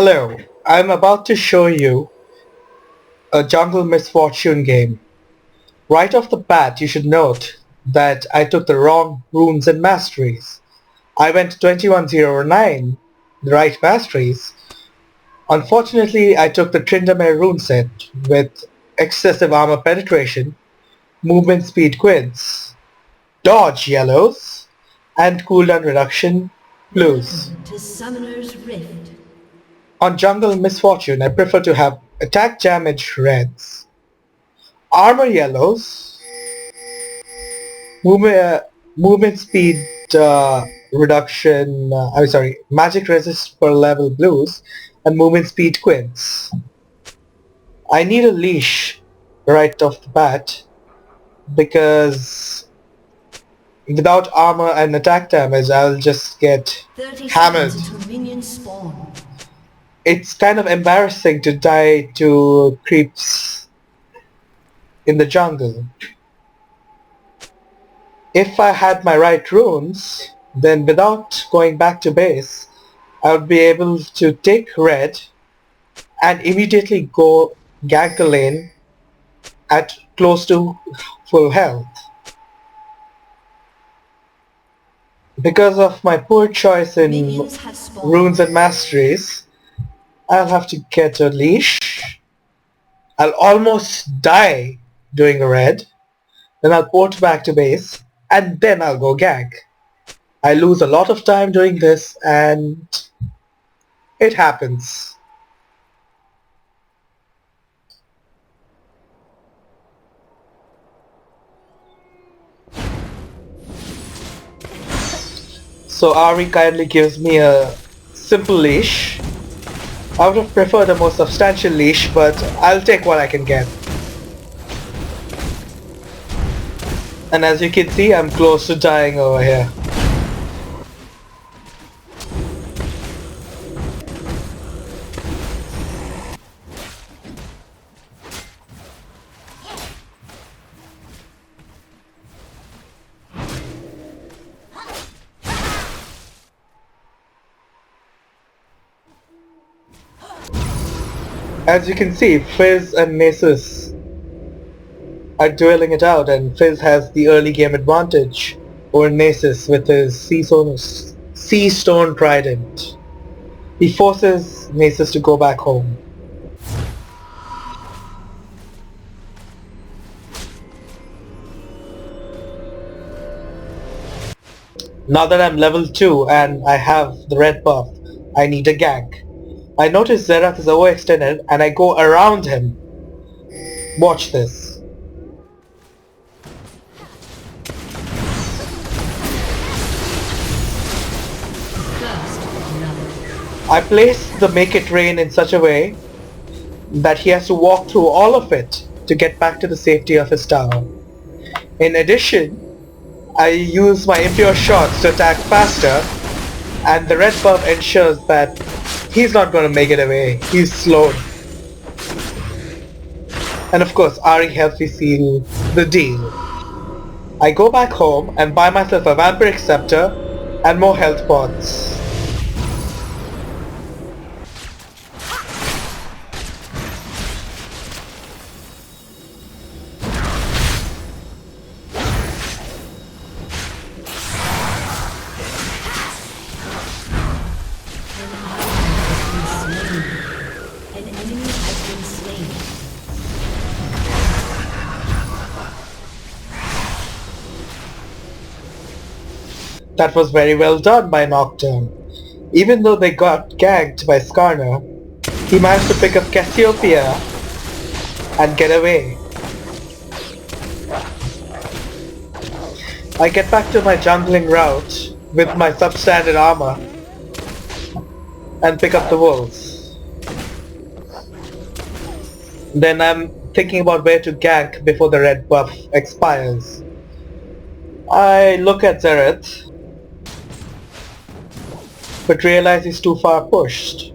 Hello, I'm about to show you a jungle misfortune game. Right off the bat, you should note that I took the wrong runes and masteries. I went 2109, the right masteries. Unfortunately, I took the Tryndamere rune set with excessive armor penetration, movement speed quids, dodge yellows, and cooldown reduction blues. To Summoner's Rift. On Jungle Misfortune, I prefer to have attack damage reds, armor yellows, movement speed reduction, magic resist per level blues, and movement speed quids. I need a leash right off the bat because without armor and attack damage I'll just get 30 hammered. seconds until minions spawn. It's kind of embarrassing to die to creeps in the jungle. If I had my right runes, then without going back to base, I would be able to take red and immediately go gank a lane at close to full health. Because of my poor choice in runes and masteries, I'll have to get a leash. I'll almost die doing a red. Then I'll port back to base, and then I'll go gank. I lose a lot of time doing this, and it happens. So Ari kindly gives me a simple leash. I would have preferred a more substantial leash, but I'll take what I can get. And as you can see, I'm close to dying over here. As you can see, Fizz and Nasus are dueling it out, and Fizz has the early game advantage over Nasus with his Sea Stone Trident. He forces Nasus to go back home. Now that I'm level 2 and I have the red buff, I need a gank. I notice Xerath is overextended and I go around him. Watch this. I place the Make It Rain in such a way that he has to walk through all of it to get back to the safety of his tower. In addition, I use my Impure Shots to attack faster, and the red buff ensures that he's not going to make it away. He's slowed. And of course, Ari helps me seal the deal. I go back home and buy myself a Vampiric Scepter and more health pods. That was very well done by Nocturne. Even though they got ganked by Skarner, he managed to pick up Cassiopeia and get away. I get back to my jungling route with my substandard armor and pick up the wolves. Then I'm thinking about where to gank before the red buff expires. I look at Xerath, but realize he's too far pushed,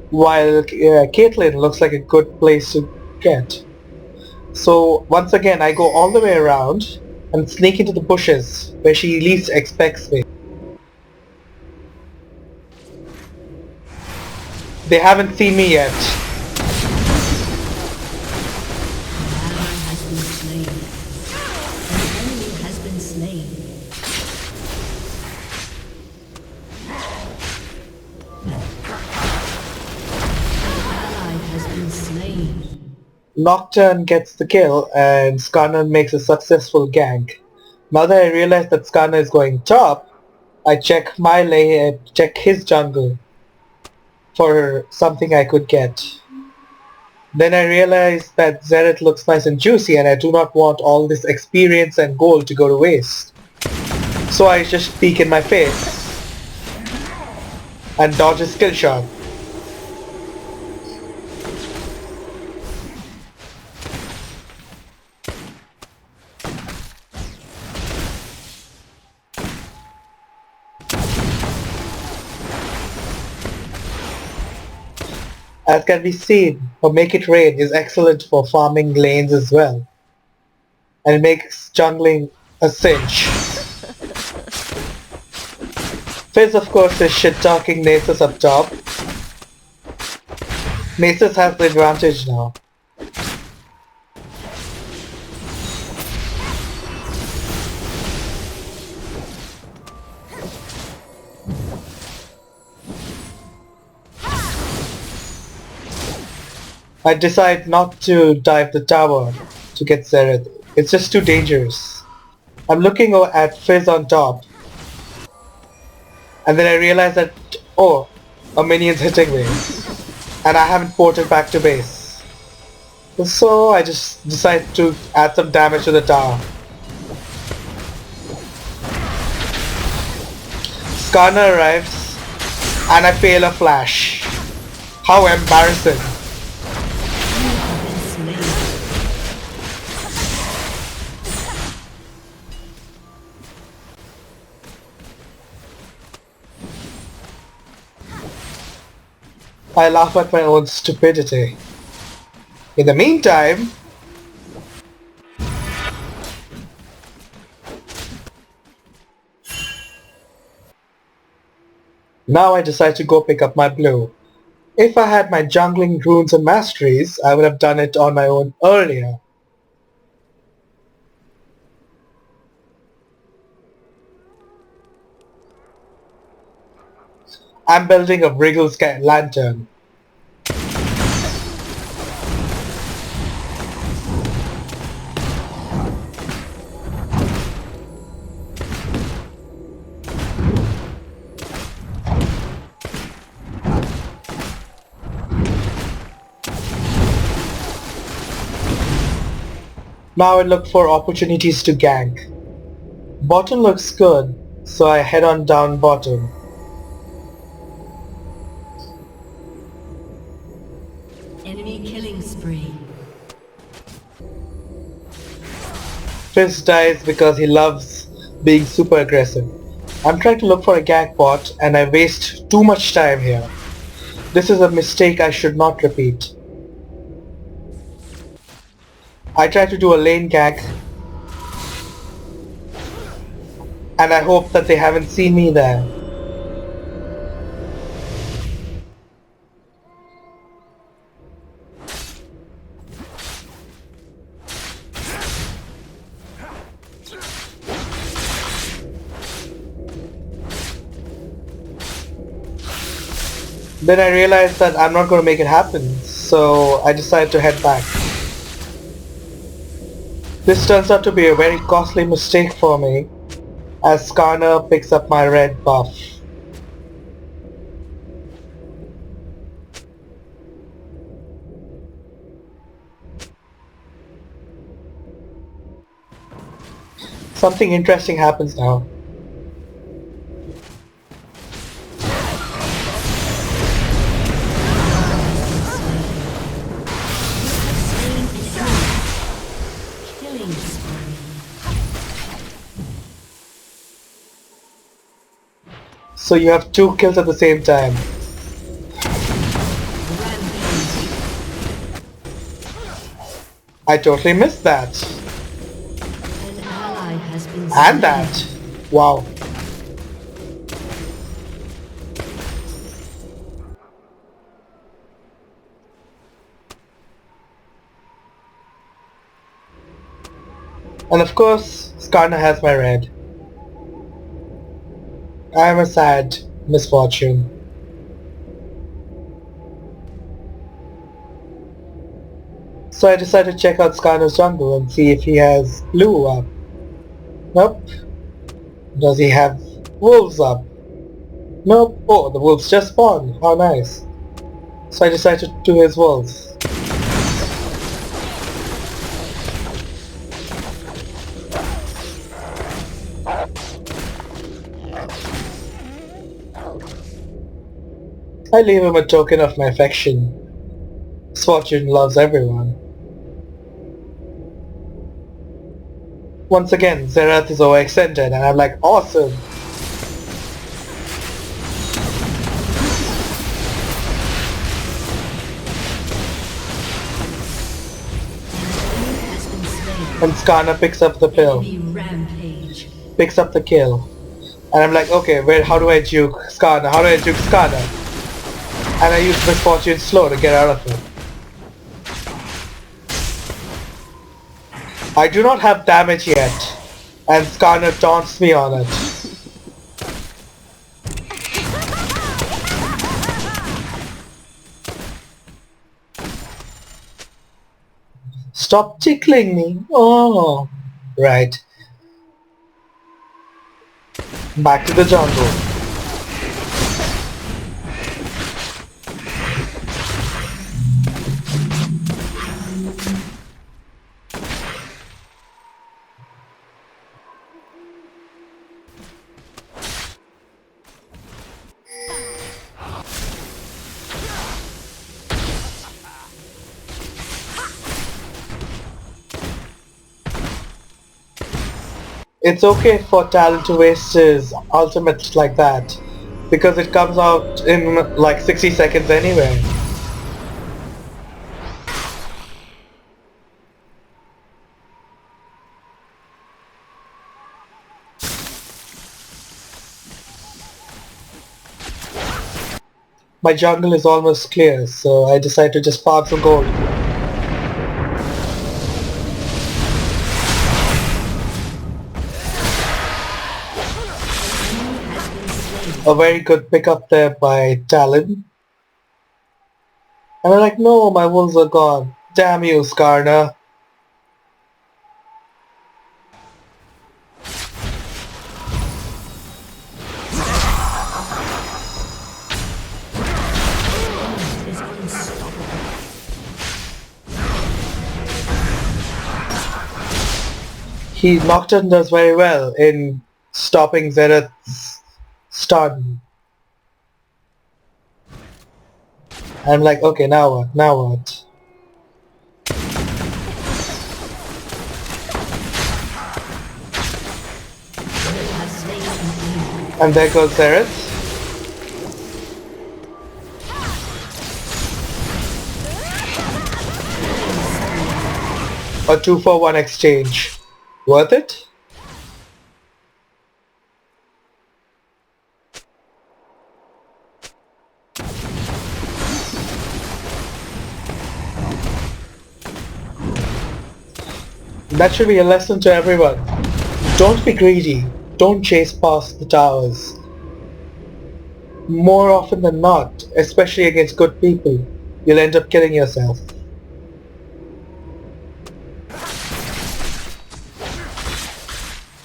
while Caitlyn looks like a good place to get. So once again I go all the way around and sneak into the bushes where she least expects me. They haven't seen me yet. An ally has been slain. An enemy has been slain. An ally has been slain. Nocturne gets the kill and Skarner makes a successful gank. Now that I realize that Skarner is going top, I check my lane and check his jungle for something I could get. Then I realize that Xerath looks nice and juicy and I do not want all this experience and gold to go to waste. So I just peek in my face and dodge a skill shot. As can be seen, Make It Rain is excellent for farming lanes as well. And it makes jungling a cinch. Fizz of course is shit-talking Nasus up top. Nasus has the advantage now. I decide not to dive the tower to get Xerath. It's just too dangerous. I'm looking at Fizz on top. And then I realize that, oh, a minion's hitting me. And I haven't ported back to base. So I just decide to add some damage to the tower. Skarner arrives and I fail a flash. How embarrassing. I laugh at my own stupidity. In the meantime, now I decide to go pick up my blue. If I had my jungling runes and masteries, I would have done it on my own earlier. I'm building a Wriggle lantern. Now I look for opportunities to gank. Bottom looks good, so I head on down bottom. Enemy killing spree. Fizz dies because he loves being super aggressive. I'm trying to look for a gank bot and I waste too much time here. This is a mistake I should not repeat. I try to do a lane gank and I hope that they haven't seen me there. Then I realized that I'm not going to make it happen, so I decided to head back. This turns out to be a very costly mistake for me, as Skarner picks up my red buff. Something interesting happens now. So you have 2 kills at the same time. I totally missed that. An ally has been And that. Wow. And of course, Skarner has my red. I am a sad misfortune. So I decided to check out Skarner's jungle and see if he has blue up. Nope. Does he have wolves up? Nope. Oh, the wolves just spawned. How nice. So I decided to do his wolves. I leave him a token of my affection. Misfortune loves everyone. Once again, Zerath is overextended and I'm like, awesome! And Skarner picks up the pill. Rampage. Picks up the kill. And I'm like, okay, how do I juke Skarner? How do I juke Skarner? And I use Misfortune Slow to get out of it. I do not have damage yet, and Skarner taunts me on it. Stop tickling me. Oh. Right. Back to the jungle. It's okay for Talon to waste his ultimate like that, because it comes out in like 60 seconds anyway. My jungle is almost clear, so I decide to just farm some gold. A very good pickup there by Talon. And I'm like, no, my wolves are gone. Damn you, Skarner. Is unstoppable. Nocturne does very well in stopping Zerath's stun. I'm like, okay, now what? Now what? And there goes Zerath. A 2-for-1 exchange. Worth it? That should be a lesson to everyone. Don't be greedy. Don't chase past the towers. More often than not, especially against good people, you'll end up killing yourself.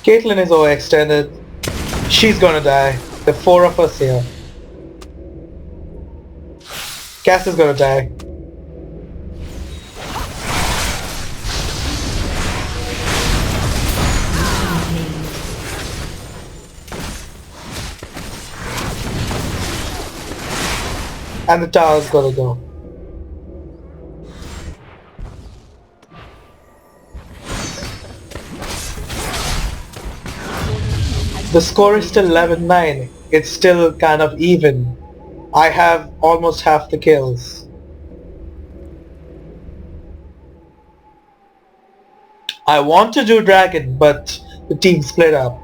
Caitlyn is overextended. She's gonna die. There are 4 of us here. Cass is gonna die. And the tower's gonna go. The score is still 11-9. It's still kind of even. I have almost half the kills. I want to do dragon, but the team split up.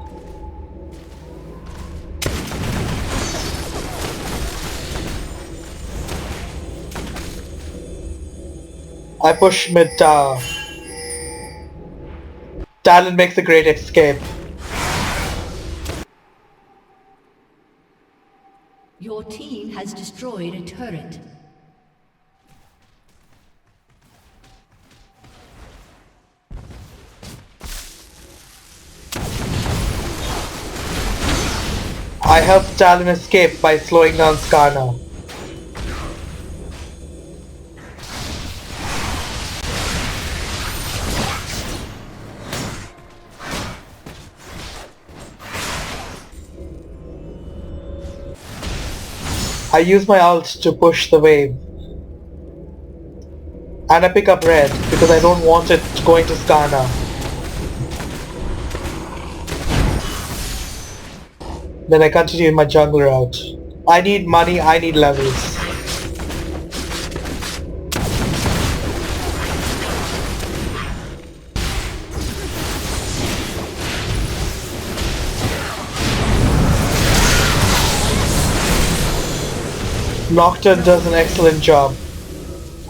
I push mid tower. Talon makes a great escape. Your team has destroyed a turret. I helped Talon escape by slowing down Skarna. I use my ult to push the wave. And I pick up red because I don't want it going to Skarna. Then I continue my jungle route. I need money, I need levels. Nocturne does an excellent job.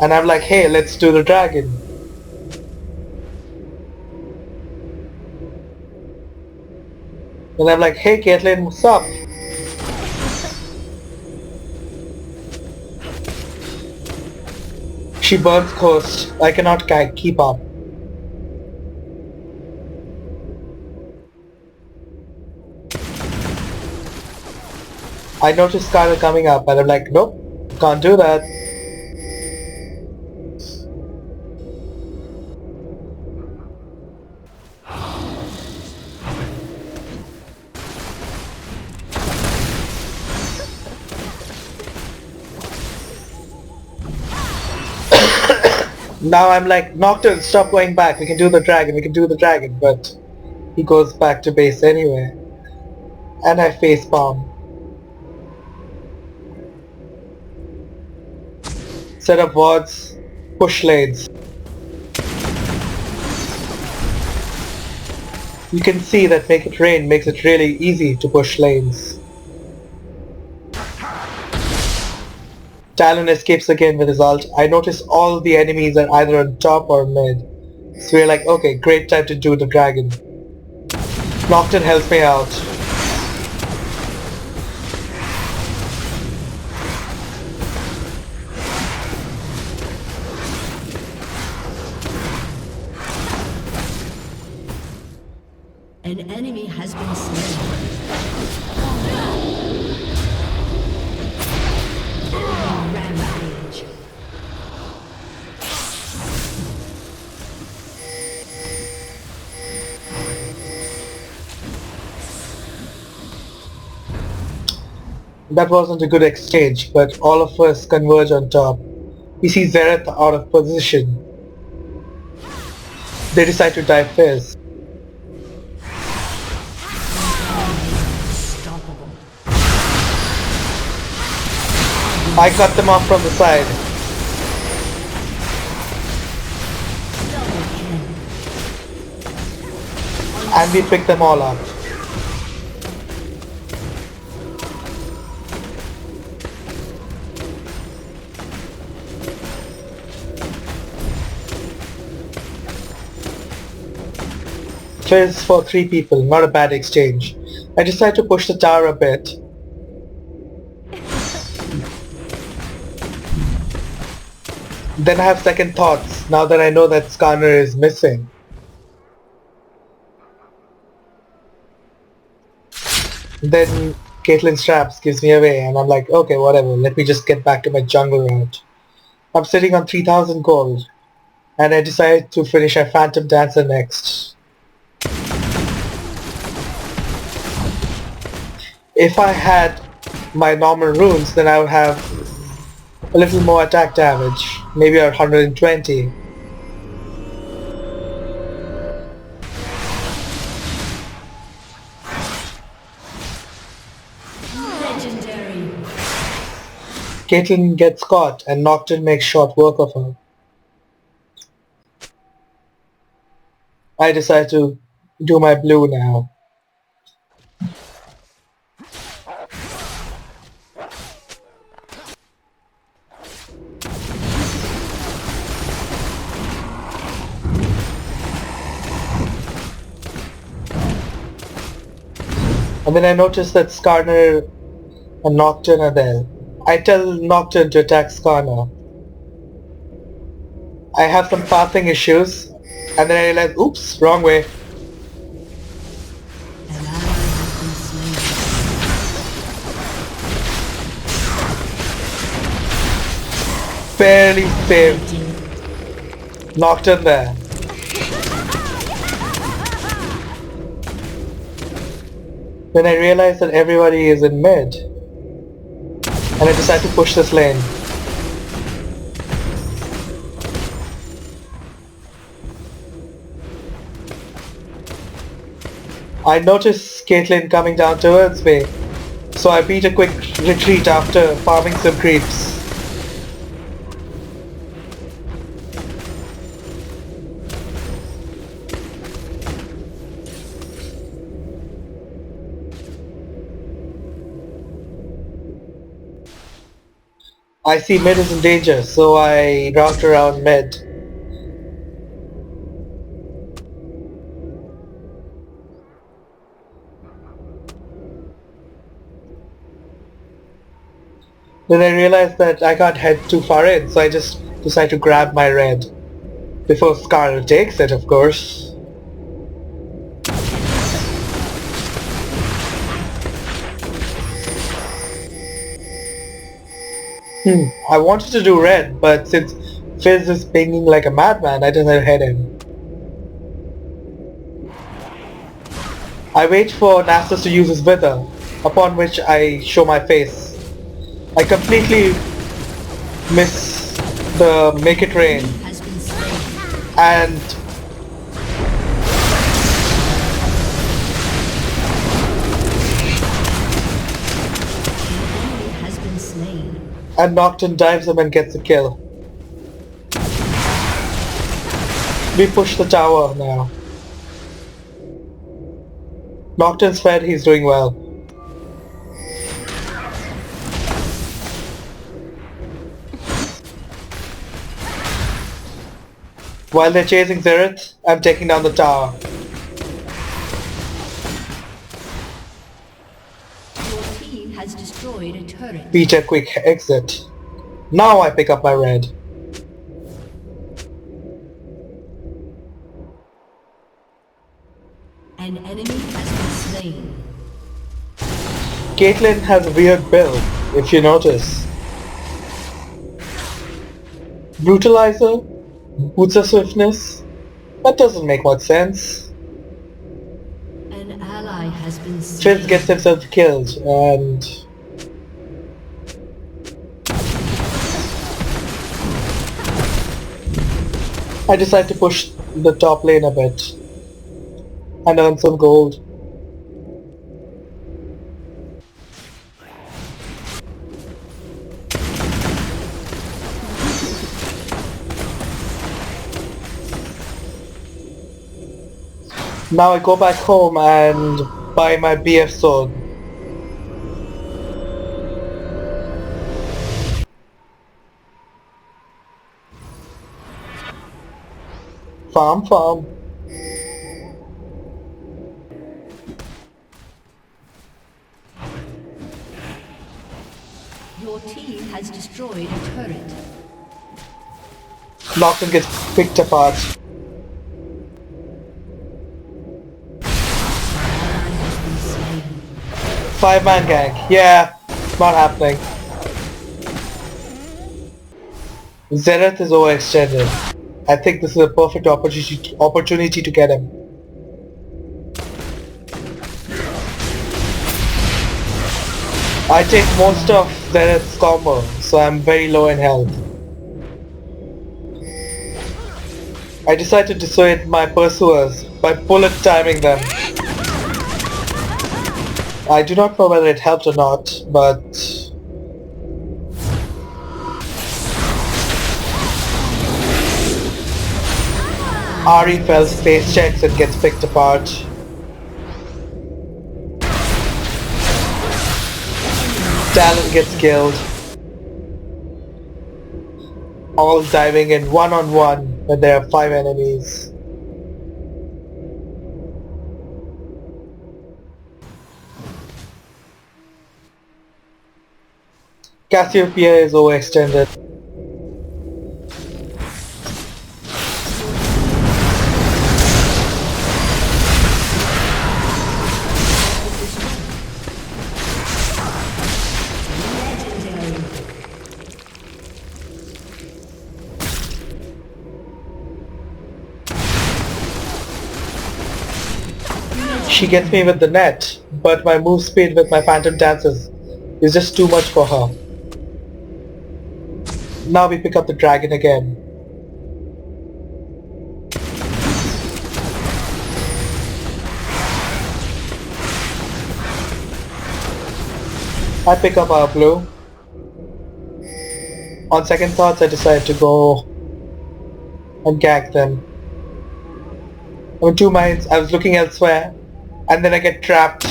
And I'm like, hey, let's do the dragon. And I'm like, hey Caitlyn, what's up? She burns Ghost. I cannot keep up. I noticed Skylar coming up and I'm like, nope, can't do that. Now I'm like, Nocturne, stop going back, we can do the dragon, but he goes back to base anyway. And I facepalm. Set up wards, push lanes. You can see that Make It Rain makes it really easy to push lanes. Talon escapes again with his ult. I notice all the enemies are either on top or mid. So we're like, okay, great time to do the dragon. Nocturne helps me out. An enemy has been slain. Rampage. That wasn't a good exchange, but all of us converge on top. We see Xerath out of position. They decide to dive first. I cut them off from the side. And we pick them all up. Kills for 3 people, not a bad exchange. I decide to push the tower a bit. Then I have second thoughts, now that I know that Skarner is missing. Then Caitlyn's traps gives me away and I'm like, okay, whatever, let me just get back to my jungle route. I'm sitting on 3000 gold and I decide to finish my Phantom Dancer next. If I had my normal runes, then I would have a little more attack damage, maybe 120. Legendary. Caitlyn gets caught and Nocturne makes short work of her. I decide to do my blue now. And then I notice that Skarner and Nocturne are there. I tell Nocturne to attack Skarner. I have some pathing issues, and then I realize, oops, wrong way. An ally has been slain. Barely saved. Nocturne there. Then I realize that everybody is in mid, and I decide to push this lane. I notice Caitlyn coming down towards me, so I beat a quick retreat after farming some creeps. I see mid is in danger, so I route around mid. Then I realize that I can't head too far in, so I just decide to grab my red. Before Scarlet takes it, of course. I wanted to do red, but since Fizz is pinging like a madman, I decided to head in. I wait for Nasus to use his Wither, upon which I show my face. I completely miss the Make It Rain, Has been slain. and An enemy has been slain. Nocturne dives him and gets a kill. We push the tower now. Nocturne's fed, he's doing well. While they're chasing Xerath, I'm taking down the tower. Your team has destroyed a turret. Beat a quick exit. Now I pick up my red. An enemy has been slain. Caitlyn has a weird build, if you notice. Brutalizer? Boots of Swiftness? That doesn't make much sense. An ally has been slain. Fizz gets himself killed, and I decide to push the top lane a bit and earn some gold. Now I go back home and buy my BF sword. Farm. Your team has destroyed a turret. Nocturne gets picked apart. Ally has been slain. 5-man gank. Yeah, not happening. Xerath is overextended. I think this is a perfect opportunity to get him. I take most of Xerath's combo, so I'm very low in health. I decide to dissuade my pursuers by bullet timing them. I do not know whether it helped or not, but Ari fails face checks and gets picked apart. Talon gets killed. All diving in one-on-one when there are 5 enemies. Cassiopeia is overextended. She gets me with the net, but my move speed with my phantom dances is just too much for her. Now we pick up the dragon again. I pick up our blue. On second thoughts I decide to go and gag them. I'm in two minds, I was looking elsewhere, and then I get trapped.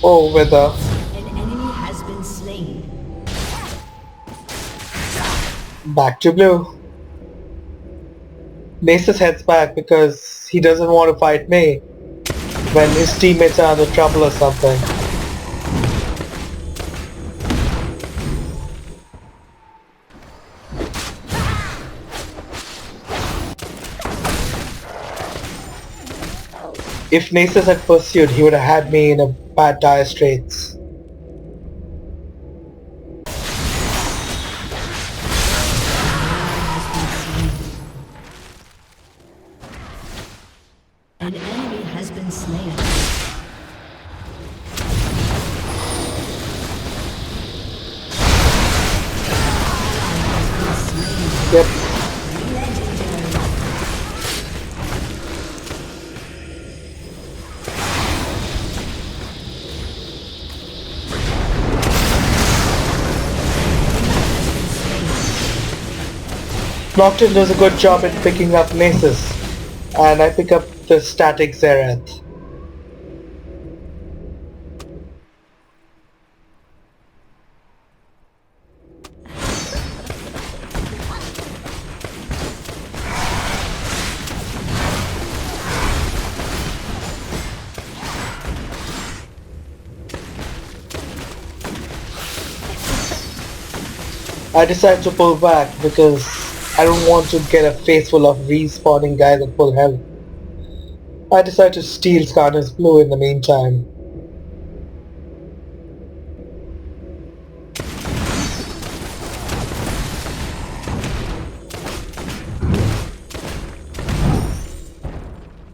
Oh, wither. An enemy has been slain. Back to blue. Nasus heads back because he doesn't want to fight me when his teammates are under trouble or something. If Nasus had pursued, he would have had me in a bad dire straits. An enemy has been slain. Yep. Nocturne does a good job in picking up Nasus, and I pick up the static Zerath. I decide to pull back because I don't want to get a face full of respawning guys at full health. I decide to steal Skarner's blue in the meantime.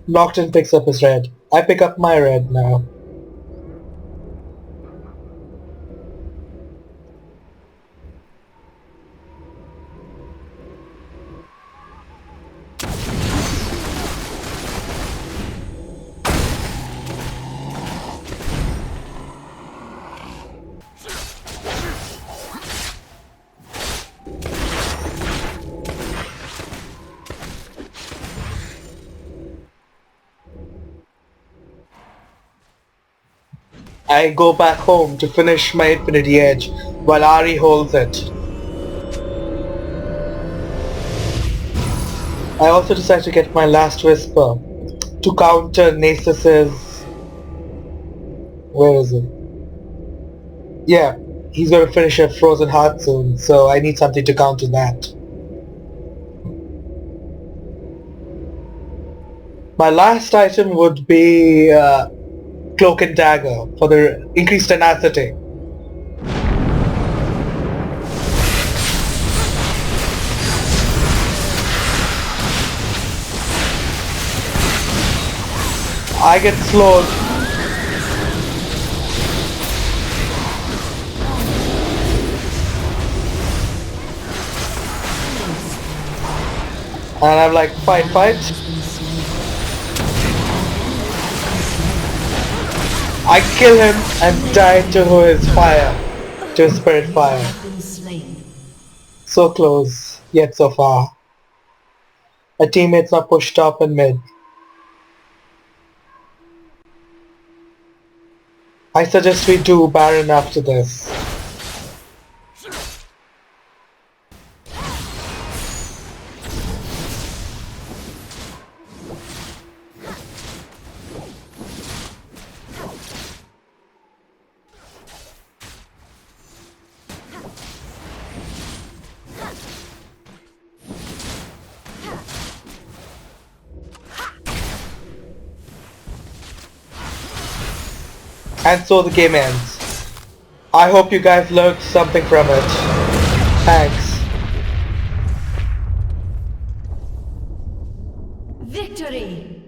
Nocturne picks up his red. I pick up my red now. I go back home to finish my Infinity Edge while Ari holds it. I also decide to get my last Whisper to counter Nasus's... Where is it? Yeah, he's going to finish a Frozen Heart soon, so I need something to counter that. My last item would be Cloak and Dagger for the increased tenacity. I get slowed. And I'm like, fight. I kill him and die to his fire, to his spirit fire. So close, yet so far. My teammates are pushed up and mid. I suggest we do Baron after this. And so the game ends. I hope you guys learned something from it. Thanks. Victory!